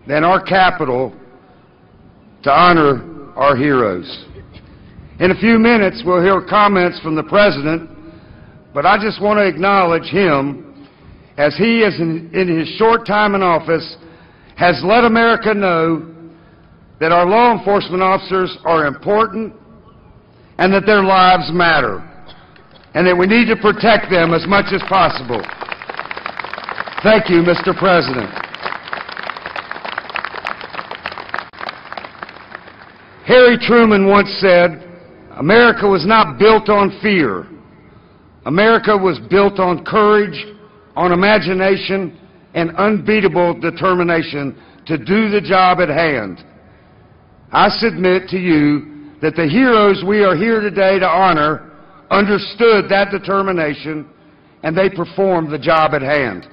than our capital to honor our heroes. In a few minutes, we'll hear comments from the President, but I just want to acknowledge him as he is in his short time in office has let America know that our law enforcement officers are important and that their lives matter, and that we need to protect them as much as possible. Thank you, Mr. President. Harry Truman once said, "America was not built on fear. America was built on courage, on imagination, and unbeatable determination to do the job at hand." I submit to you that the heroes we are here today to honor understood that determination, and they performed the job at hand.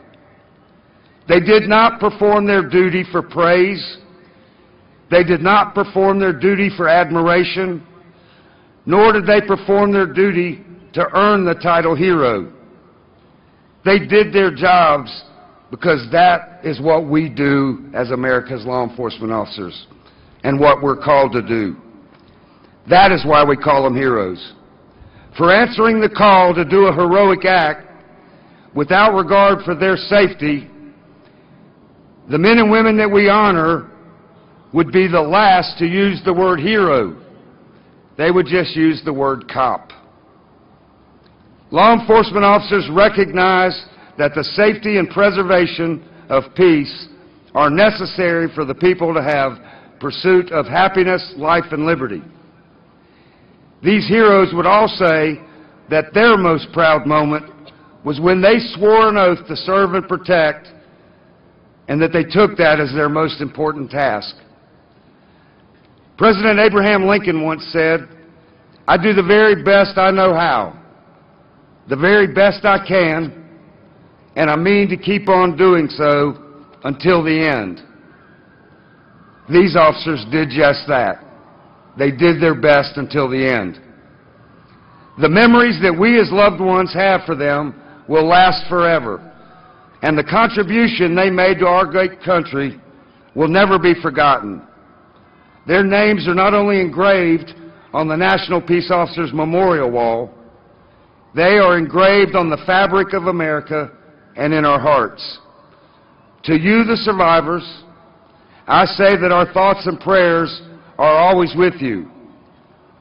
They did not perform their duty for praise. They did not perform their duty for admiration, nor did they perform their duty to earn the title hero. They did their jobs because that is what we do as America's law enforcement officers and what we're called to do. That is why we call them heroes. For answering the call to do a heroic act without regard for their safety, the men and women that we honor would be the last to use the word hero. They would just use the word cop. Law enforcement officers recognize that the safety and preservation of peace are necessary for the people to have pursuit of happiness, life, and liberty. These heroes would all say that their most proud moment was when they swore an oath to serve and protect, and that they took that as their most important task. President Abraham Lincoln once said, "I do the very best I know how, the very best I can, and I mean to keep on doing so until the end." These officers did just that. They did their best until the end. The memories that we as loved ones have for them will last forever, and the contribution they made to our great country will never be forgotten. Their names are not only engraved on the National Peace Officers Memorial Wall, they are engraved on the fabric of America and in our hearts. To you, the survivors, I say that our thoughts and prayers are always with you.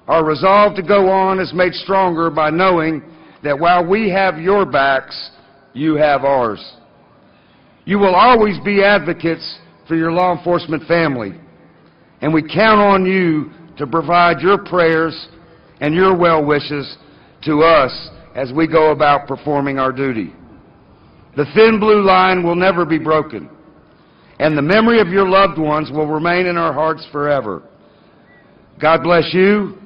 Our resolve to go on is made stronger by knowing that while we have your backs, you have ours. You will always be advocates for your law enforcement family, and we count on you to provide your prayers and your well wishes to us as we go about performing our duty. The thin blue line will never be broken, and the memory of your loved ones will remain in our hearts forever. God bless you,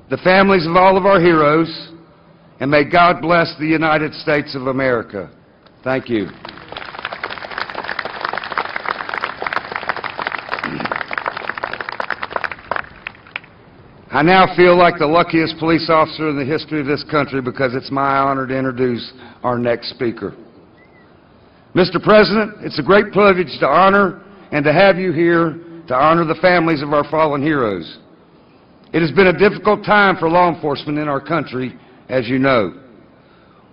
the families of all of our heroes, and may God bless the United States of America. Thank you. I now feel like the luckiest police officer in the history of this country because it's my honor to introduce our next speaker. Mr. President, it's a great privilege to honor and to have you here to honor the families of our fallen heroes. It has been a difficult time for law enforcement in our country, as you know.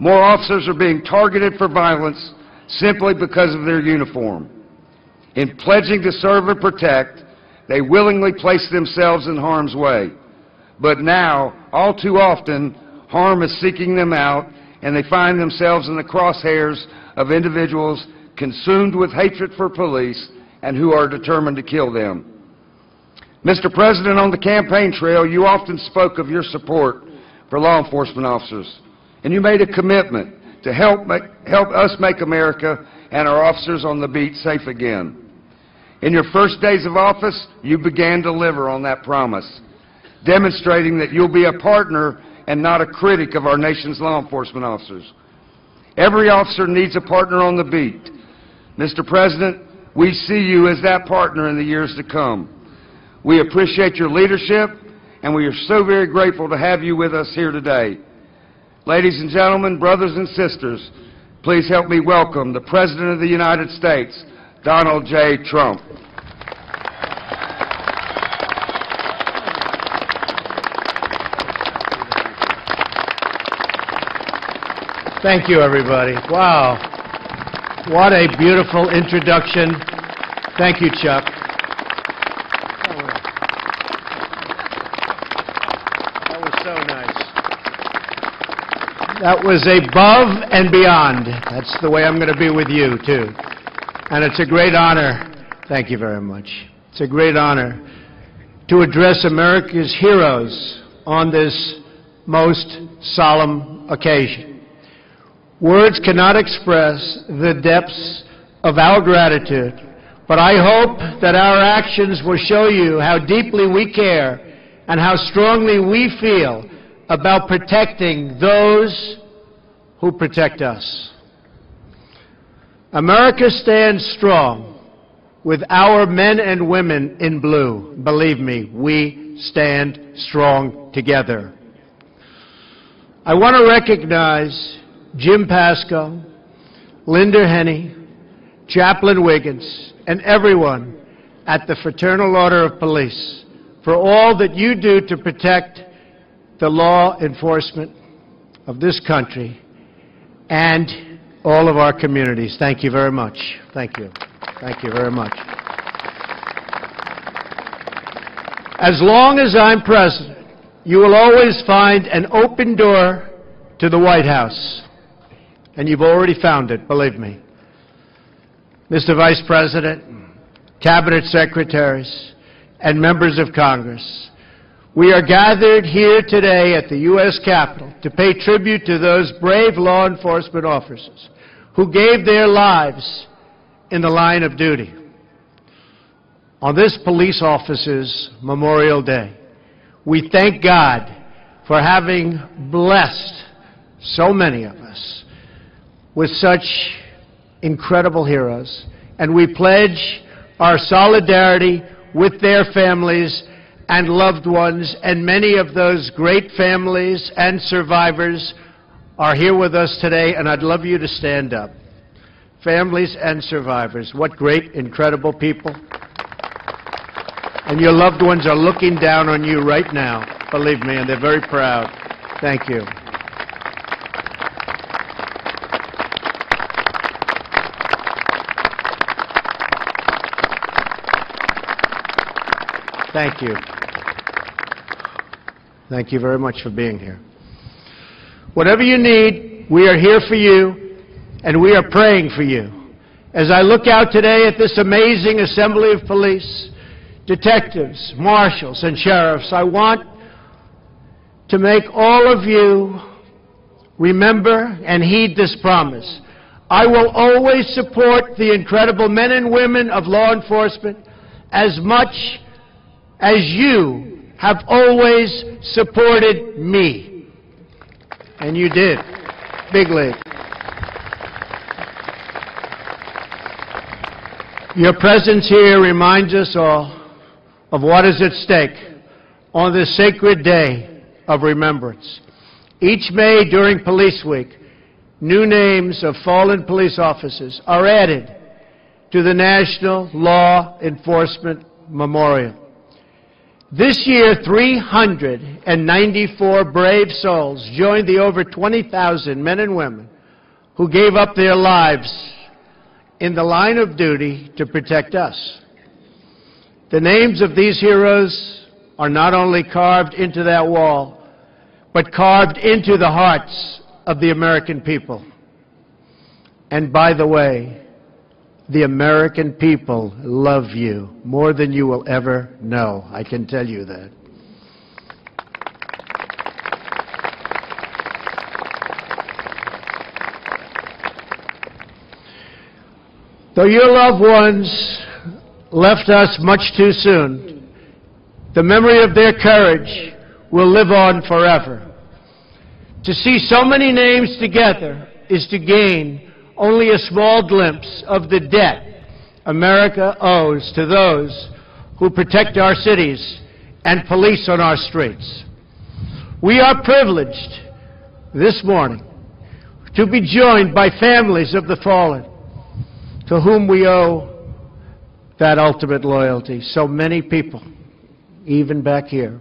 More officers are being targeted for violence simply because of their uniform. In pledging to serve and protect, they willingly place themselves in harm's way. But now, all too often, harm is seeking them out, and they find themselves in the crosshairs of individuals consumed with hatred for police and who are determined to kill them. Mr. President, on the campaign trail, you often spoke of your support for law enforcement officers, and you made a commitment to help us make America and our officers on the beat safe again. In your first days of office, you began to deliver on that promise, demonstrating that you'll be a partner and not a critic of our nation's law enforcement officers. Every officer needs a partner on the beat. Mr. President, we see you as that partner in the years to come. We appreciate your leadership, and we are so very grateful to have you with us here today. Ladies and gentlemen, brothers and sisters, please help me welcome the President of the United States, Donald J. Trump. Thank you, everybody. Wow. What a beautiful introduction. Thank you, Chuck. That was so nice. That was above and beyond. That's the way I'm going to be with you, too. And it's a great honor. Thank you very much. It's a great honor to address America's heroes on this most solemn occasion. Words cannot express the depths of our gratitude, but I hope that our actions will show you how deeply we care and how strongly we feel about protecting those who protect us. America stands strong with our men and women in blue. Believe me, we stand strong together. I want to recognize Jim Pasco, Linda Henney, Chaplain Wiggins, and everyone at the Fraternal Order of Police for all that you do to protect the law enforcement of this country and all of our communities. Thank you very much. Thank you. Thank you very much. As long as I'm president, you will always find an open door to the White House. And you've already found it, believe me. Mr. Vice President, Cabinet Secretaries, and members of Congress, we are gathered here today at the U.S. Capitol to pay tribute to those brave law enforcement officers who gave their lives in the line of duty. On this police officers' Memorial Day, we thank God for having blessed so many of us with such incredible heroes, and we pledge our solidarity with their families and loved ones, and many of those great families and survivors are here with us today, and I'd love you to stand up. Families and survivors, what great, incredible people. And your loved ones are looking down on you right now, believe me, and they're very proud. Thank you. Thank you. Thank you very much for being here. Whatever you need, we are here for you, and we are praying for you. As I look out today at this amazing assembly of police, detectives, marshals, and sheriffs, I want to make all of you remember and heed this promise. I will always support the incredible men and women of law enforcement as much as you have always supported me. And you did. Big league. Your presence here reminds us all of what is at stake on this sacred day of remembrance. Each May during Police Week, new names of fallen police officers are added to the National Law Enforcement Memorial. This year, 394 brave souls joined the over 20,000 men and women who gave up their lives in the line of duty to protect us. The names of these heroes are not only carved into that wall, but carved into the hearts of the American people. And by the way, the American people love you more than you will ever know. I can tell you that. Though your loved ones left us much too soon, the memory of their courage will live on forever. To see so many names together is to gain only a small glimpse of the debt America owes to those who protect our cities and police on our streets. We are privileged this morning to be joined by families of the fallen, to whom we owe that ultimate loyalty. So many people, even back here.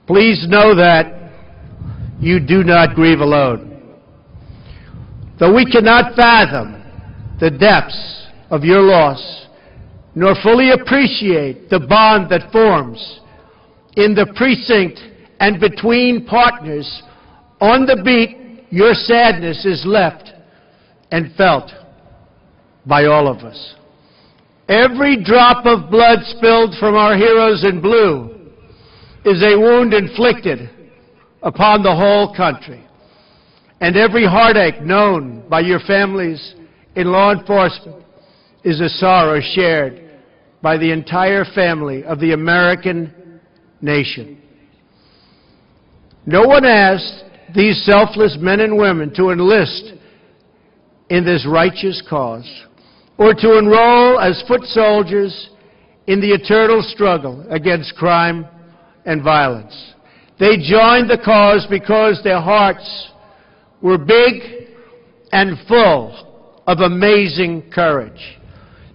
Please know that you do not grieve alone. Though we cannot fathom the depths of your loss, nor fully appreciate the bond that forms in the precinct and between partners on the beat, your sadness is left and felt by all of us. Every drop of blood spilled from our heroes in blue is a wound inflicted upon the whole country. And every heartache known by your families in law enforcement is a sorrow shared by the entire family of the American nation. No one asked these selfless men and women to enlist in this righteous cause or to enroll as foot soldiers in the eternal struggle against crime and violence. They joined the cause because their hearts were big and full of amazing courage.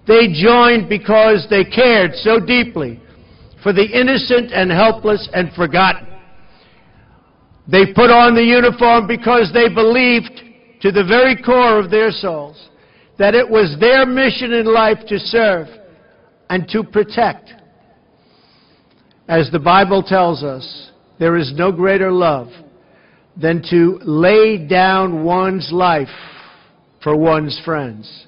They joined because they cared so deeply for the innocent and helpless and forgotten. They put on the uniform because they believed to the very core of their souls that it was their mission in life to serve and to protect. As the Bible tells us, there is no greater love than to lay down one's life for one's friends.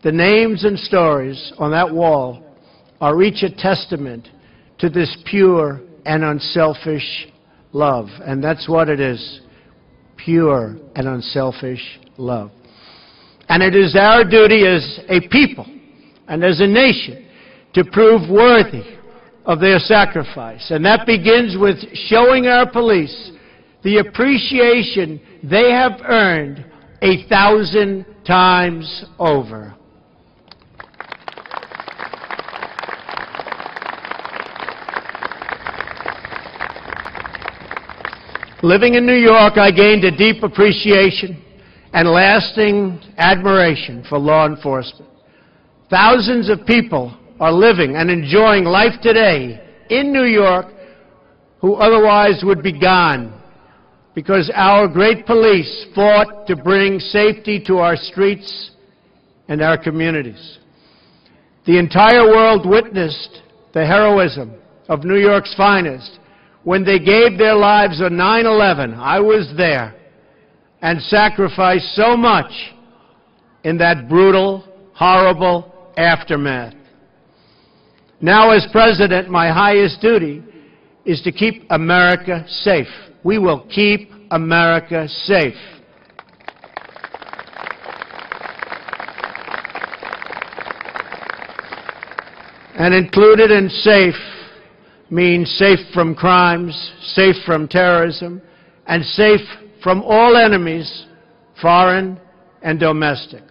The names and stories on that wall are each a testament to this pure and unselfish love. And that's what it is, pure and unselfish love. And it is our duty as a people and as a nation to prove worthy of their sacrifice. And that begins with showing our police the appreciation they have earned 1,000 times over. Living in New York, I gained a deep appreciation and lasting admiration for law enforcement. Thousands of people are living and enjoying life today in New York who otherwise would be gone because our great police fought to bring safety to our streets and our communities. The entire world witnessed the heroism of New York's finest when they gave their lives on 9/11. I was there and sacrificed so much in that brutal, horrible aftermath. Now, as president, my highest duty is to keep America safe. We will keep America safe. And included in safe means safe from crimes, safe from terrorism, and safe from all enemies, foreign and domestic.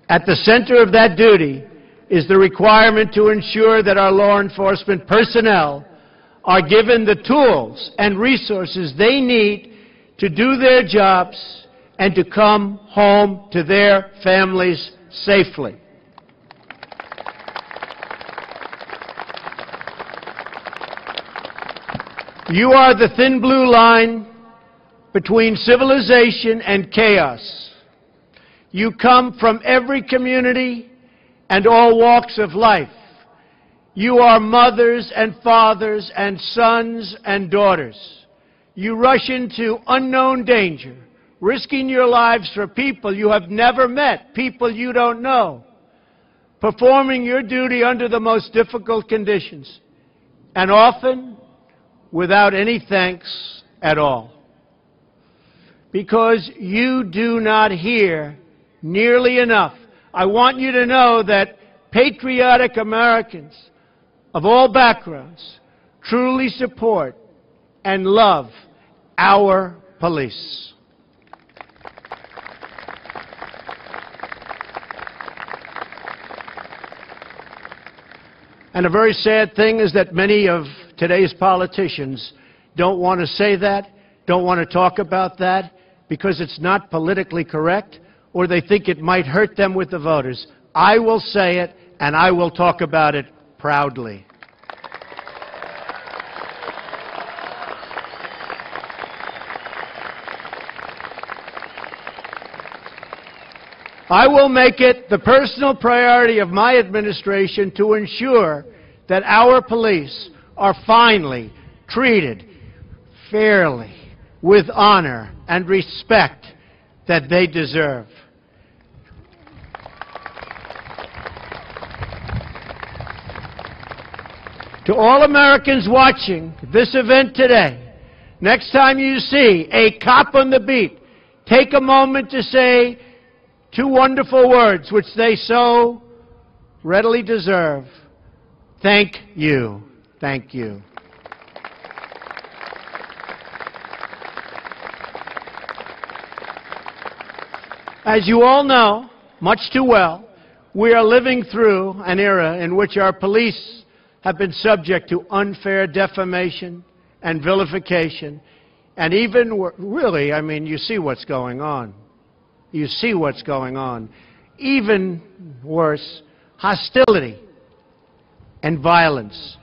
At the center of that duty is the requirement to ensure that our law enforcement personnel are given the tools and resources they need to do their jobs and to come home to their families safely. You are the thin blue line between civilization and chaos. You come from every community and all walks of life. You are mothers and fathers and sons and daughters. You rush into unknown danger, risking your lives for people you have never met, people you don't know, performing your duty under the most difficult conditions, and often without any thanks at all. Because you do not hear nearly enough. I want you to know that patriotic Americans of all backgrounds truly support and love our police. And a very sad thing is that many of today's politicians don't want to say that, don't want to talk about that, because it's not politically correct, or they think it might hurt them with the voters. I will say it, and I will talk about it proudly. I will make it the personal priority of my administration to ensure that our police are finally treated fairly, with honor and respect that they deserve. To all Americans watching this event today, next time you see a cop on the beat, take a moment to say two wonderful words which they so readily deserve. Thank you. Thank you. As you all know, much too well, we are living through an era in which our police have been subject to unfair defamation and vilification, and even, really, I mean, you see what's going on. You see what's going on. Even worse, hostility and violence.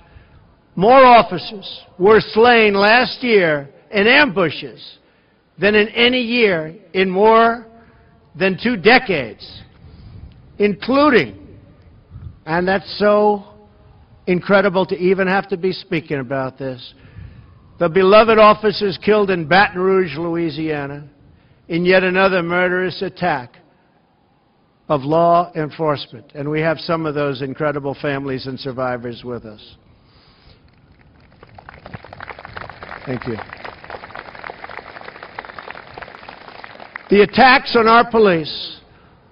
More officers were slain last year in ambushes than in any year in more than 2 decades, including, and that's so incredible to even have to be speaking about this, the beloved officers killed in Baton Rouge, Louisiana, in yet another murderous attack of law enforcement. And we have some of those incredible families and survivors with us. Thank you. The attacks on our police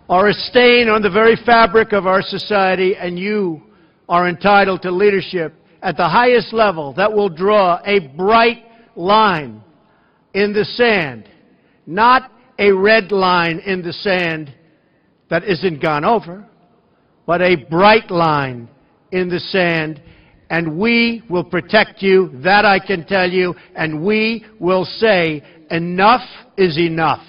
are a stain on the very fabric of our society, and you are entitled to leadership at the highest level that will draw a bright line in the sand, not a red line in the sand that isn't gone over, but a bright line in the sand, and we will protect you, that I can tell you, and we will say enough is enough.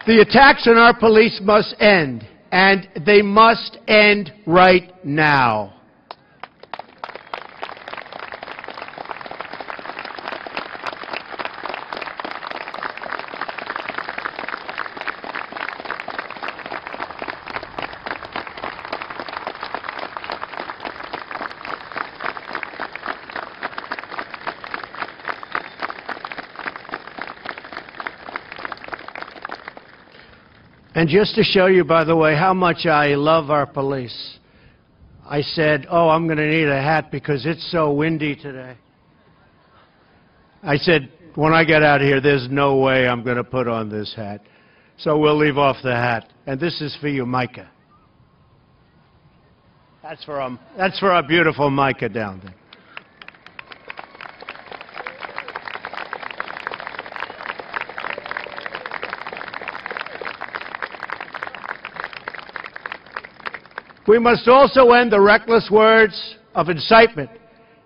The attacks on our police must end, and they must end right now. And just to show you, by the way, how much I love our police, I said, oh, I'm going to need a hat because it's so windy today. I said, when I get out of here, there's no way I'm going to put on this hat. So we'll leave off the hat. And this is for you, Micah. That's for our beautiful Micah down there. We must also end the reckless words of incitement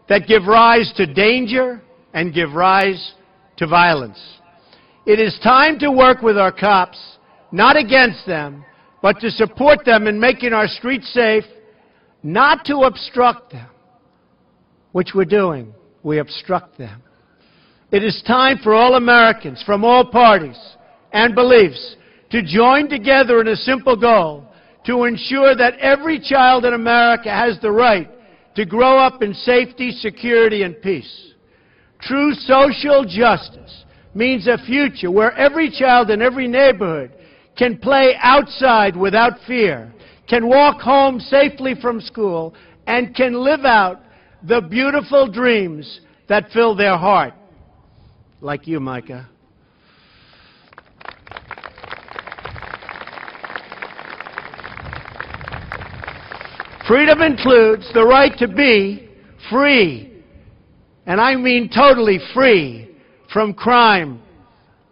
that give rise to danger and give rise to violence. It is time to work with our cops, not against them, but to support them in making our streets safe, not to obstruct them, which we're doing. We obstruct them. It is time for all Americans from all parties and beliefs to join together in a simple goal: to ensure that every child in America has the right to grow up in safety, security, and peace. True social justice means a future where every child in every neighborhood can play outside without fear, can walk home safely from school, and can live out the beautiful dreams that fill their heart. Like you, Micah. Freedom includes the right to be free, and I mean totally free, from crime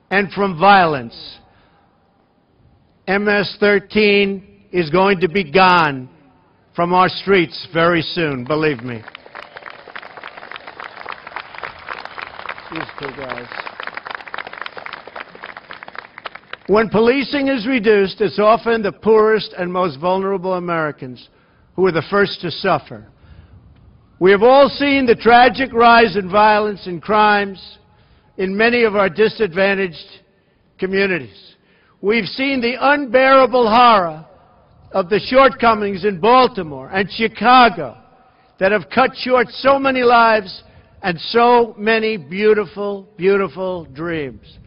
and from violence. MS-13 is going to be gone from our streets very soon, believe me. These two guys. When policing is reduced, it's often the poorest and most vulnerable Americans who are the first to suffer. We have all seen the tragic rise in violence and crimes in many of our disadvantaged communities. We've seen the unbearable horror of the shortcomings in Baltimore and Chicago that have cut short so many lives and so many beautiful, beautiful dreams.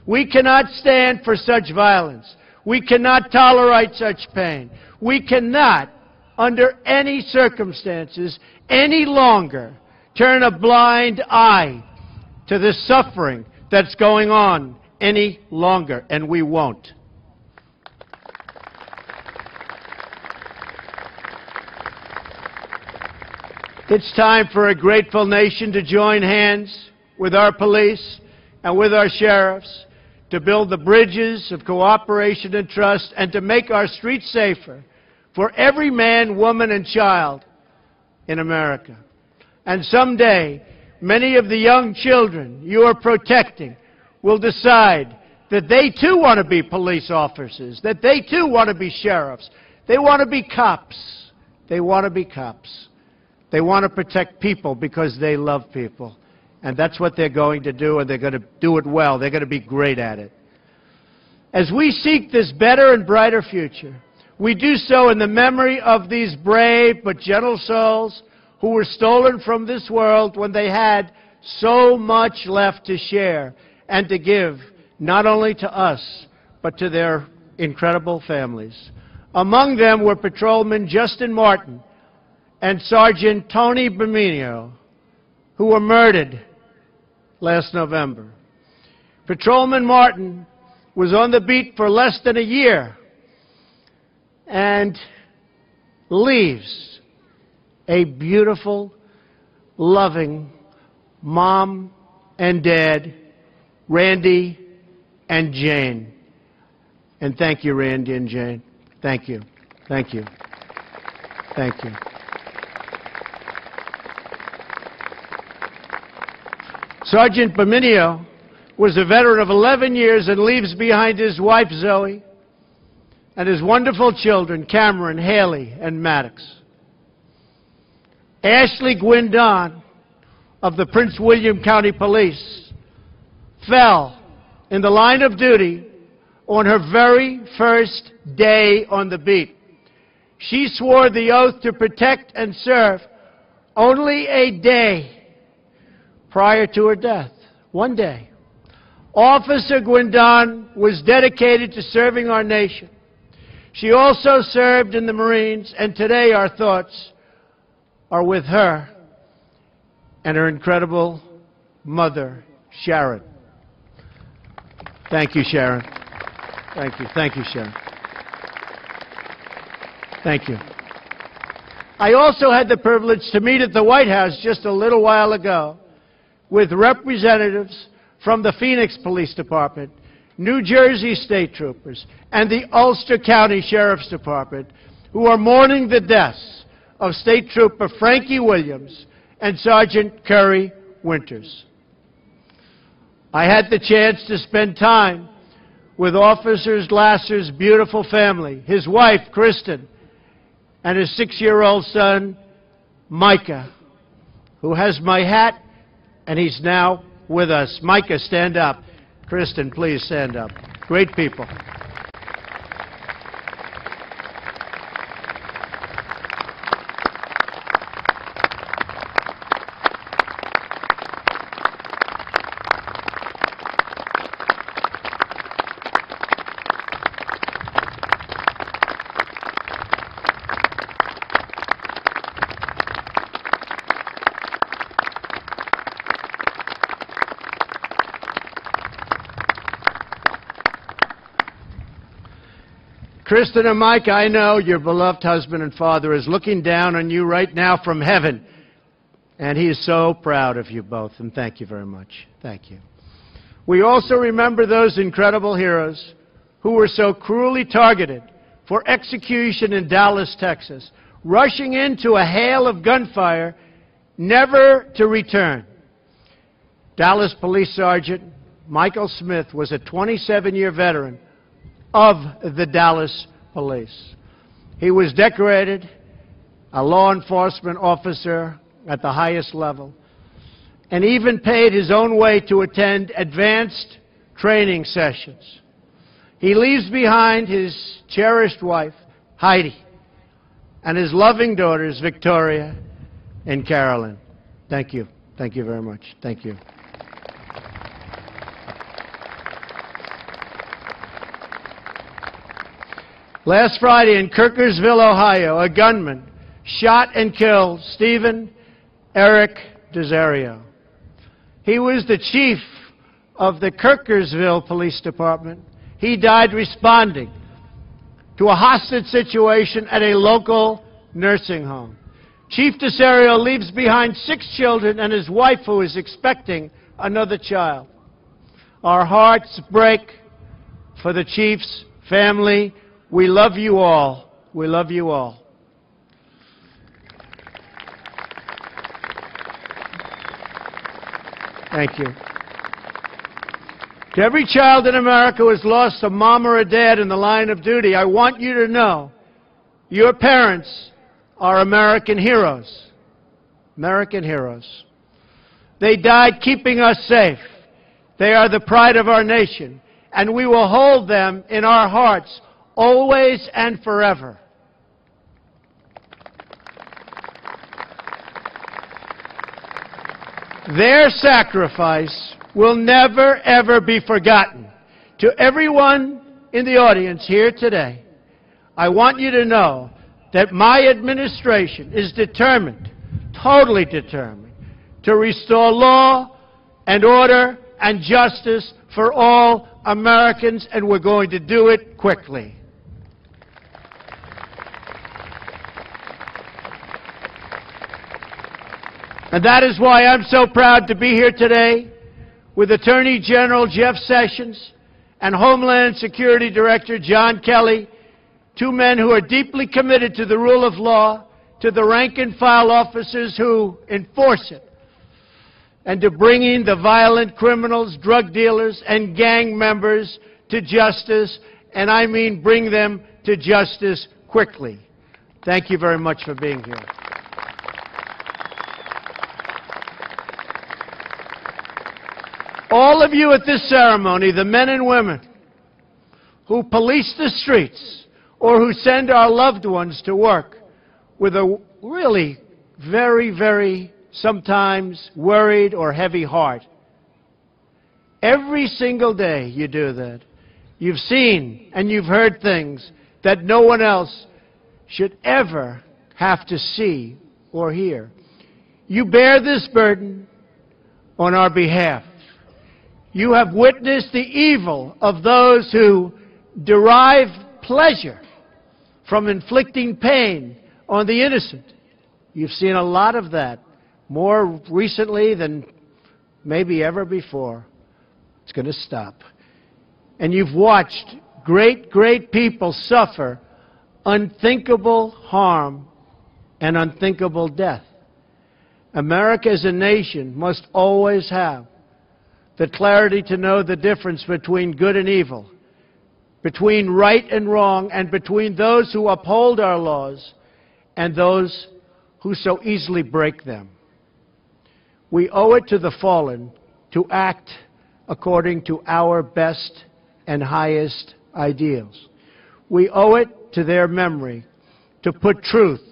We cannot stand for such violence. We cannot tolerate such pain. We cannot, under any circumstances, any longer turn a blind eye to the suffering that's going on any longer, and we won't. It's time for a grateful nation to join hands with our police and with our sheriffs to build the bridges of cooperation and trust and to make our streets safer for every man, woman, and child in America. And someday, many of the young children you are protecting will decide that they too want to be police officers, that they too want to be sheriffs. They want to be cops. They want to be cops. They want to protect people because they love people. And that's what they're going to do, and they're going to do it well. They're going to be great at it. As we seek this better and brighter future, we do so in the memory of these brave but gentle souls who were stolen from this world when they had so much left to share and to give, not only to us, but to their incredible families. Among them were Patrolman Justin Martin and Sergeant Tony Berminio, who were murdered last November. Patrolman Martin was on the beat for less than a year and leaves a beautiful, loving mom and dad, Randy and Jane. And thank you, Randy and Jane. Thank you. Thank you. Thank you. Sergeant Berminio was a veteran of 11 years and leaves behind his wife, Zoe, and his wonderful children, Cameron, Haley, and Maddox. Ashley Gwindon of the Prince William County Police fell in the line of duty on her very first day on the beat. She swore the oath to protect and serve only a day prior to her death. One day. Officer Gwindon was dedicated to serving our nation. She also served in the Marines, and today our thoughts are with her and her incredible mother, Sharon. Thank you, Sharon. Thank you. Thank you, Sharon. Thank you. I also had the privilege to meet at the White House just a little while ago with representatives from the Phoenix Police Department, New Jersey State Troopers, and the Ulster County Sheriff's Department, who are mourning the deaths of State Trooper Frankie Williams and Sergeant Curry Winters. I had the chance to spend time with Officer Lasser's beautiful family, his wife, Kristen, and his 6-year-old son, Micah, who has my hat, and he's now with us. Micah, stand up. Kristen, please stand up. Great people. Kristen and Mike, I know your beloved husband and father is looking down on you right now from heaven, and he is so proud of you both, and thank you very much. Thank you. We also remember those incredible heroes who were so cruelly targeted for execution in Dallas, Texas, rushing into a hail of gunfire, never to return. Dallas Police Sergeant Michael Smith was a 27-year veteran of the Dallas Police. He was decorated a law enforcement officer at the highest level, and even paid his own way to attend advanced training sessions. He leaves behind his cherished wife, Heidi, and his loving daughters, Victoria and Carolyn. Thank you. Thank you very much. Thank you. Last Friday in Kirkersville, Ohio, a gunman shot and killed Stephen Eric Desario. He was the chief of the Kirkersville Police Department. He died responding to a hostage situation at a local nursing home. Chief Desario leaves behind 6 children and his wife, who is expecting another child. Our hearts break for the chief's family. We love you all. We love you all. Thank you. To every child in America who has lost a mom or a dad in the line of duty, I want you to know your parents are American heroes. American heroes. They died keeping us safe. They are the pride of our nation, and we will hold them in our hearts always and forever. Their sacrifice will never, ever be forgotten. To everyone in the audience here today, I want you to know that my administration is determined, totally determined, to restore law and order and justice for all Americans, and we're going to do it quickly. And that is why I'm so proud to be here today with Attorney General Jeff Sessions and Homeland Security Director John Kelly, 2 men who are deeply committed to the rule of law, to the rank-and-file officers who enforce it, and to bringing the violent criminals, drug dealers, and gang members to justice, and I mean bring them to justice quickly. Thank you very much for being here. All of you at this ceremony, the men and women who police the streets or who send our loved ones to work with a really very, very sometimes worried or heavy heart. Every single day you do that. You've seen and you've heard things that no one else should ever have to see or hear. You bear this burden on our behalf. You have witnessed the evil of those who derive pleasure from inflicting pain on the innocent. You've seen a lot of that, more recently than maybe ever before. It's going to stop. And you've watched great, great people suffer unthinkable harm and unthinkable death. America as a nation must always have the clarity to know the difference between good and evil, between right and wrong, and between those who uphold our laws and those who so easily break them. We owe it to the fallen to act according to our best and highest ideals. We owe it to their memory to put truth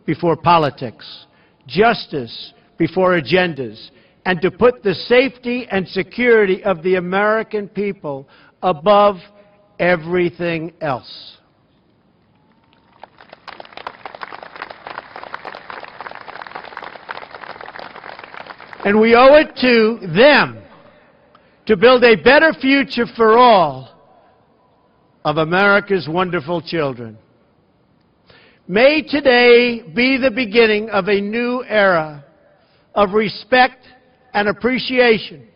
before politics, justice before agendas, and to put the safety and security of the American people above everything else. And we owe it to them to build a better future for all of America's wonderful children. May today be the beginning of a new era of respect and appreciation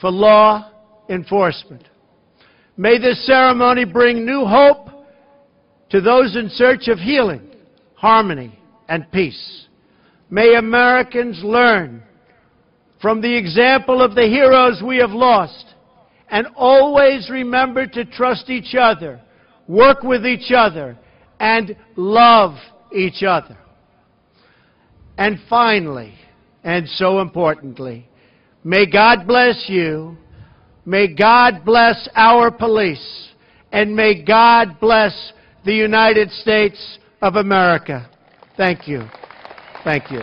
for law enforcement. May this ceremony bring new hope to those in search of healing, harmony, and peace. May Americans learn from the example of the heroes we have lost And always remember to trust each other, work with each other, and love each other. And finally, and so importantly, may God bless you, may God bless our police, and may God bless the United States of America. Thank you. Thank you.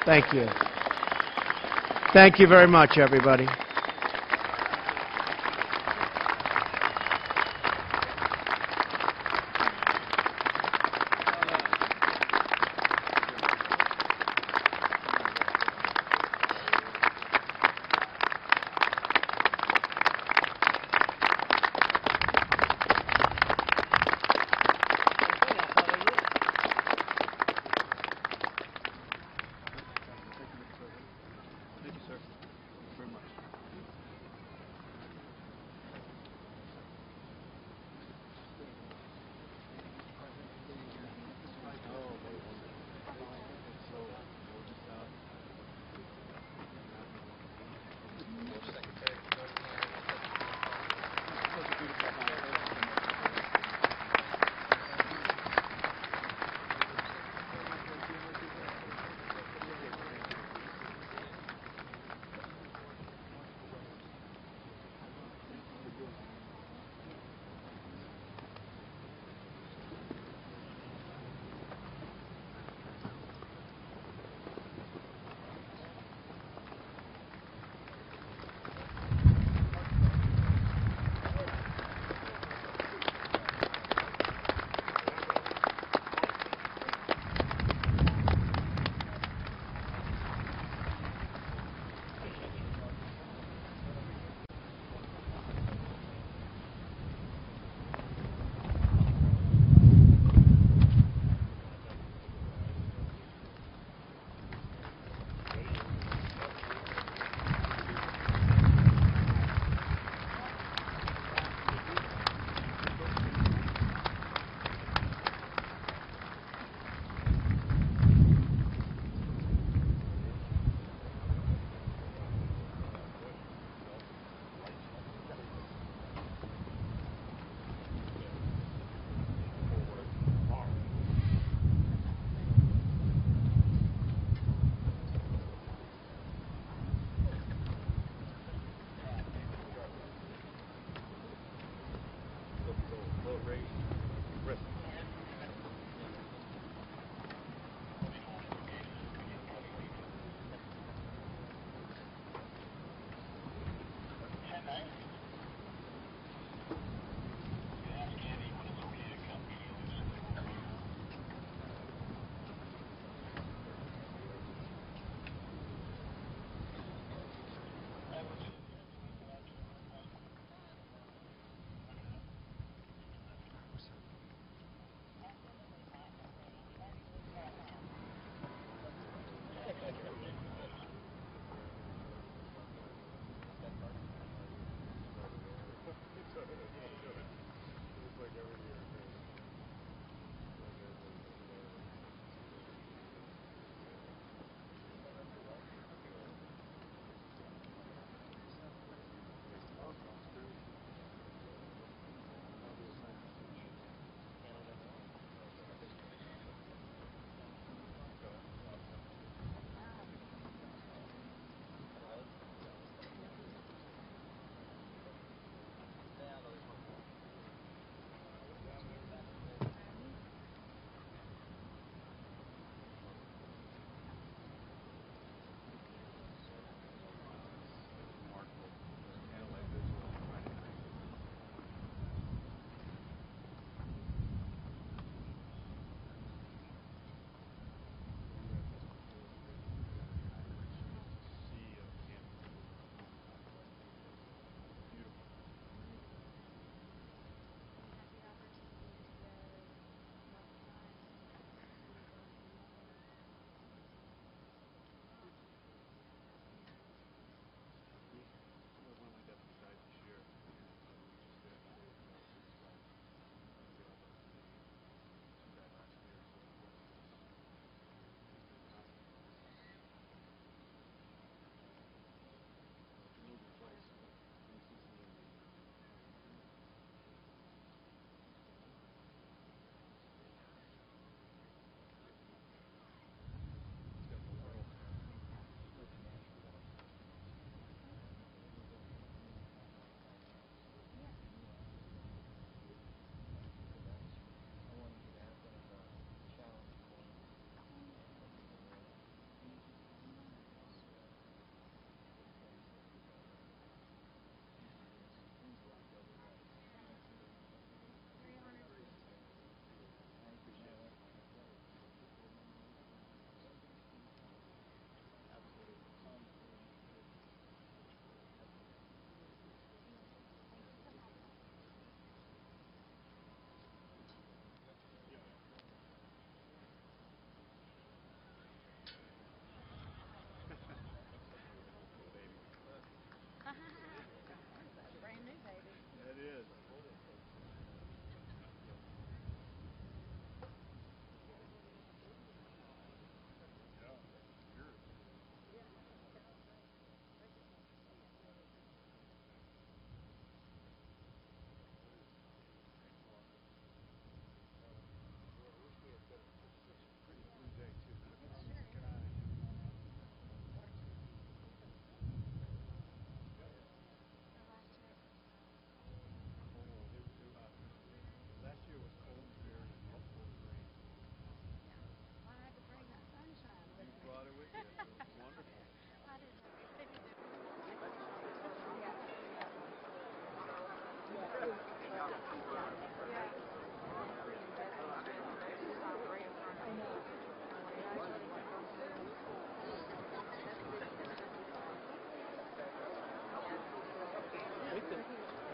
Thank you. Thank you very much, everybody.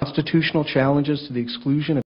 Constitutional challenges to the exclusion of